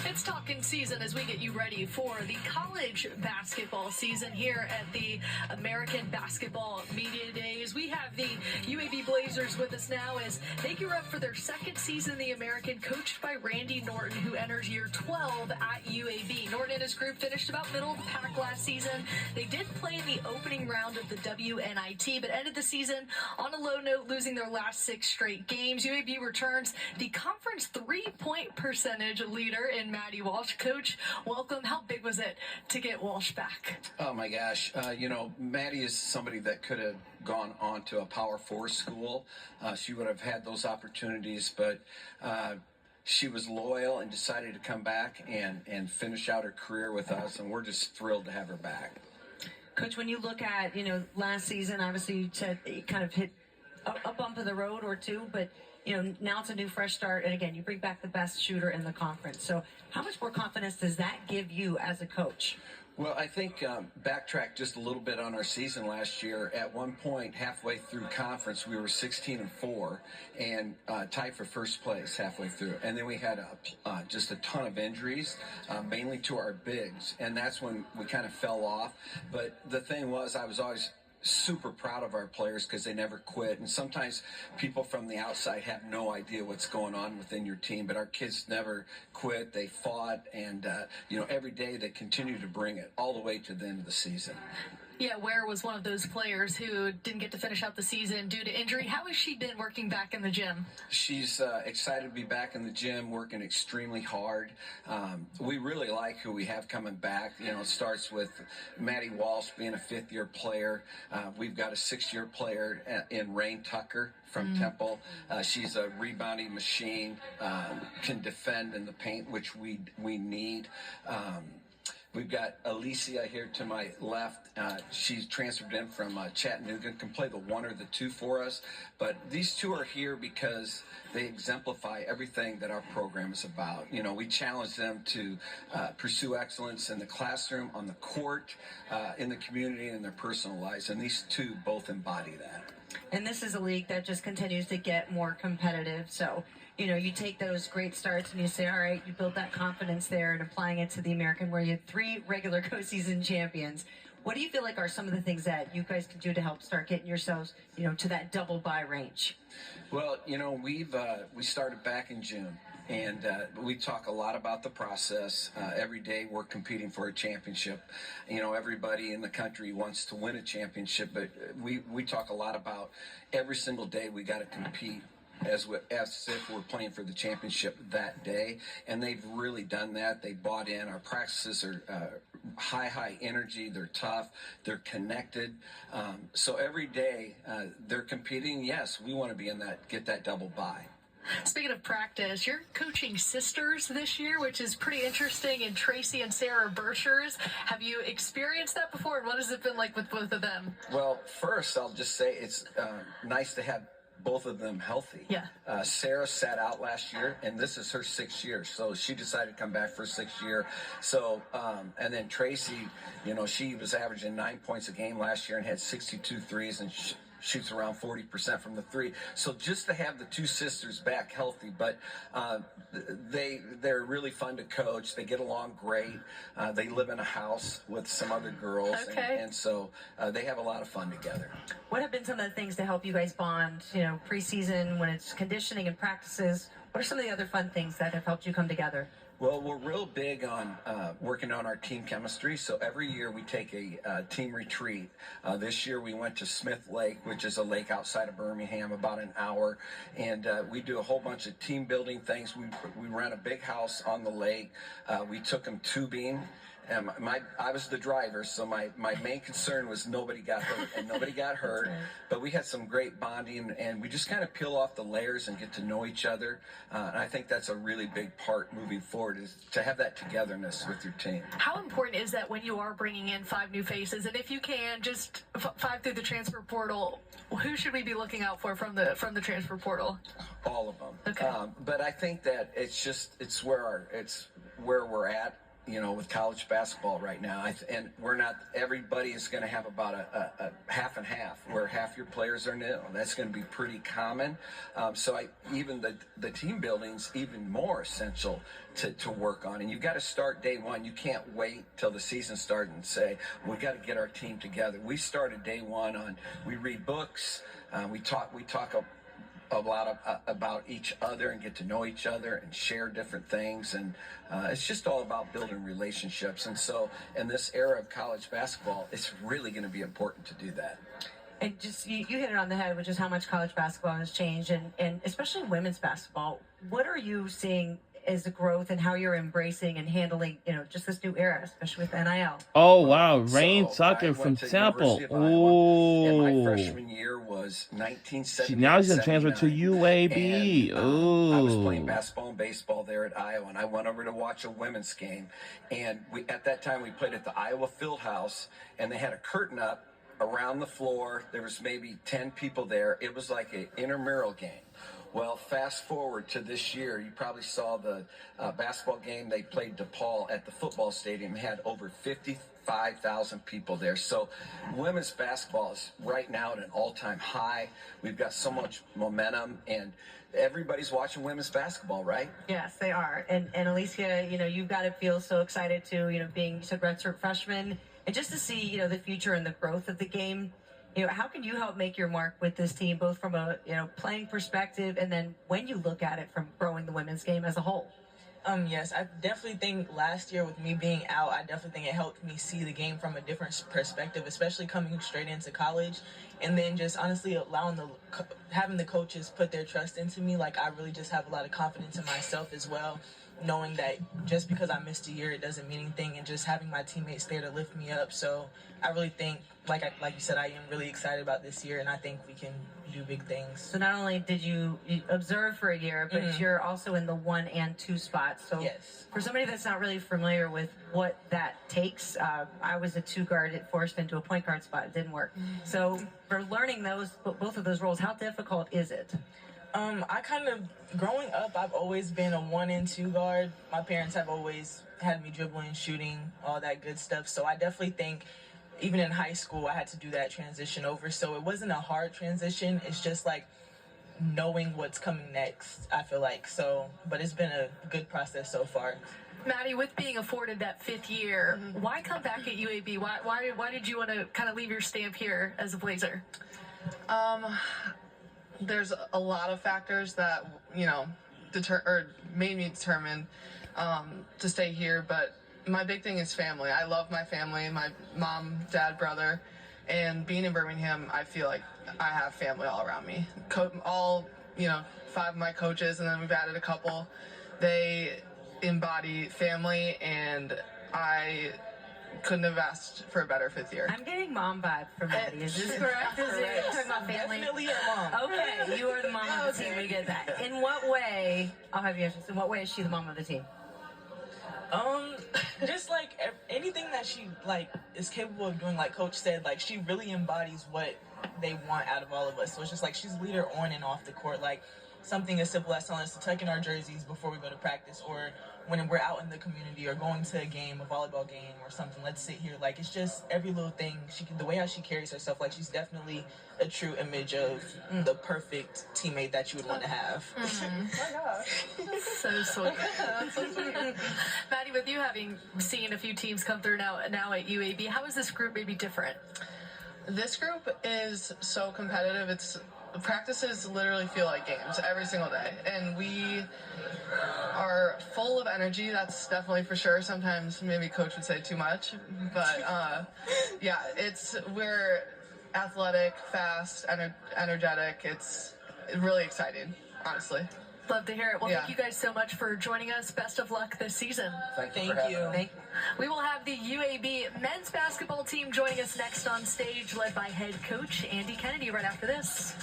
It's talking season as we get you ready for the college basketball season here at the American Basketball Media Days. We have the UAB Blazers with us now as they gear up for their second season in the American, coached by Randy Norton, who enters year 12 at UAB. Norton and his group finished about middle of the pack last season. They did play in the opening round of the WNIT, but ended the season on a low note, losing their last 6 straight games. UAB returns the conference three-point percentage leader in Maddie Walsh. Coach, welcome. How big was it to get Walsh back? Oh my gosh. Maddie is somebody that could have gone on to a Power 4 school. She would have had those opportunities, but she was loyal and decided to come back and finish out her career with us, and we're just thrilled to have her back. Coach, when you look at, last season, obviously you said you kind of hit a bump of the road or two, but now it's a new fresh start, and again, you bring back the best shooter in the conference. So how much more confidence does that give you as a coach? Well, I think backtrack just a little bit on our season last year. At one point, halfway through conference, we were 16-4 and tied for first place halfway through. And then we had just a ton of injuries, mainly to our bigs, and that's when we kind of fell off. But the thing was, I was always super proud of our players because they never quit, and sometimes people from the outside have no idea what's going on within your team, but our kids never quit. They fought, and every day they continue to bring it all the way to the end of the season. Yeah, Ware was one of those players who didn't get to finish out the season due to injury. How has she been working back in the gym? She's excited to be back in the gym, working extremely hard. We really like who we have coming back. It starts with Maddie Walsh being a fifth-year player. We've got a 6-year player in Rain Tucker from Temple. She's a rebounding machine, can defend in the paint, which we need. We've got Alicia here to my left. She's transferred in from Chattanooga, can play the 1 or the 2 for us. But these two are here because they exemplify everything that our program is about. We challenge them to pursue excellence in the classroom, on the court, in the community, and in their personal lives. And these two both embody that. And this is a league that just continues to get more competitive. So, you take those great starts and you say, all right, you build that confidence there, and applying it to the American where you had 3 regular co-season champions. What do you feel like are some of the things that you guys can do to help start getting yourselves, to that double bye range? Well, we started back in June. And we talk a lot about the process. Every day we're competing for a championship. Everybody in the country wants to win a championship, but we talk a lot about every single day we got to compete as if we're playing for the championship that day. And they've really done that. They bought in. Our practices are high energy. They're tough. They're connected. So every day they're competing. Yes, we want to be in that, get that double bye. Speaking of practice, you're coaching sisters this year, which is pretty interesting, and Tracy and Sarah Bershers. Have you experienced that before, and what has it been like with both of them? Well, first, I'll just say it's nice to have both of them healthy. Yeah. Sarah sat out last year, and this is her 6th year, so she decided to come back for her 6th year. So, and then Tracy, she was averaging 9 points a game last year and had 62 threes, and shoots around 40% from the 3. So just to have the 2 sisters back healthy, but they're really fun to coach. They get along great. They live in a house with some other girls, okay. and so they have a lot of fun together. What have been some of the things to help you guys bond, preseason, when it's conditioning and practices? What are some of the other fun things that have helped you come together? Well, we're real big on working on our team chemistry. So every year we take a team retreat. This year we went to Smith Lake, which is a lake outside of Birmingham, about an hour. And we do a whole bunch of team building things. We rent a big house on the lake. We took them tubing. And I was the driver, so my main concern was nobody got hurt, and nobody got hurt. But we had some great bonding, and we just kind of peel off the layers and get to know each other. And I think that's a really big part moving forward, is to have that togetherness with your team. How important is that when you are bringing in 5 new faces, and if you can, just 5 through the transfer portal? Who should we be looking out for from the transfer portal? All of them. Okay. But I think that it's where we're at. with college basketball right now. And everybody is going to have about a half and half, where half your players are new. That's going to be pretty common. Even the team building's even more essential to work on. And you've got to start day one. You can't wait till the season starts and say, we've got to get our team together. We started day one we read books, we talk a lot about each other and get to know each other and share different things, and it's just all about building relationships. And so in this era of college basketball, it's really going to be important to do that. And just you hit it on the head, which is how much college basketball has changed, and especially women's basketball. What are you seeing as the growth and how you're embracing and handling, just this new era, especially with NIL? Oh, wow. Rain Tucker from Temple. Oh. And my freshman year was 1970. Now he's going to transfer to UAB. I was playing basketball and baseball there at Iowa, and I went over to watch a women's game. And at that time, we played at the Iowa Fieldhouse, and they had a curtain up around the floor. There was maybe 10 people there. It was like an intramural game. Well, fast forward to this year, you probably saw the basketball game they played DePaul at the football stadium. It had over 55,000 people there. So women's basketball is right now at an all-time high. We've got so much momentum, and everybody's watching women's basketball, right? Yes, they are. And Alicia, you've got to feel so excited too, being a redshirt freshman, and just to see, the future and the growth of the game. How can you help make your mark with this team, both from a playing perspective, and then when you look at it from growing the women's game as a whole? Yes, I definitely think last year with me being out, I definitely think it helped me see the game from a different perspective, especially coming straight into college, and then just honestly having the coaches put their trust into me. Like, I really just have a lot of confidence in myself as well, knowing that just because I missed a year, it doesn't mean anything, and just having my teammates there to lift me up. So I really think, like you said, I am really excited about this year, and I think we can do big things. So not only did you observe for a year, but you're also in the 1 and 2 spots. So yes. For somebody that's not really familiar with what that takes, I was a 2 guard, forced into a point guard spot. It didn't work. So for learning both of those roles, how difficult is it? Growing up, I've always been a 1 and 2 guard. My parents have always had me dribbling, shooting, all that good stuff. So I definitely think even in high school, I had to do that transition over. So it wasn't a hard transition. It's just like knowing what's coming next, I feel like. So, but it's been a good process so far. Maddie, with being afforded that 5th year, why come back at UAB? Why did you want to kind of leave your stamp here as a Blazer? There's a lot of factors that, made me determined to stay here, but my big thing is family. I love my family, my mom, dad, brother, and being in Birmingham, I feel like I have family all around me. 5 of my coaches, and then we've added a couple, they embody family, and I couldn't have asked for a better 5th year. I'm getting mom vibe from Maddie. Is this correct? Is it talking about family? Definitely your mom. Okay, you are the mom of the team. We get that. In what way? I'll have you answer. In what way is she the mom of the team? Just like anything that she is capable of doing, like Coach said, like she really embodies what they want out of all of us. So it's just like she's a leader on and off the court. Like something as simple as telling us to tuck in our jerseys before we go to practice, or when we're out in the community or going to a game, a volleyball game or something, let's sit here. Like, it's just every little thing. The way how she carries herself, like she's definitely a true image of the perfect teammate that you would want to have. So sweet. Maddie, with you having seen a few teams come through now at UAB, how is this group maybe different? This group is so competitive. Practices literally feel like games every single day, and we are full of energy. That's definitely for sure. Sometimes maybe coach would say too much, but we're athletic, fast, energetic. It's really exciting, honestly. Love to hear it. Well, thank you guys so much for joining us. Best of luck this season. Thank you. We will have the UAB men's basketball team joining us next on stage, led by head coach Andy Kennedy, right after this.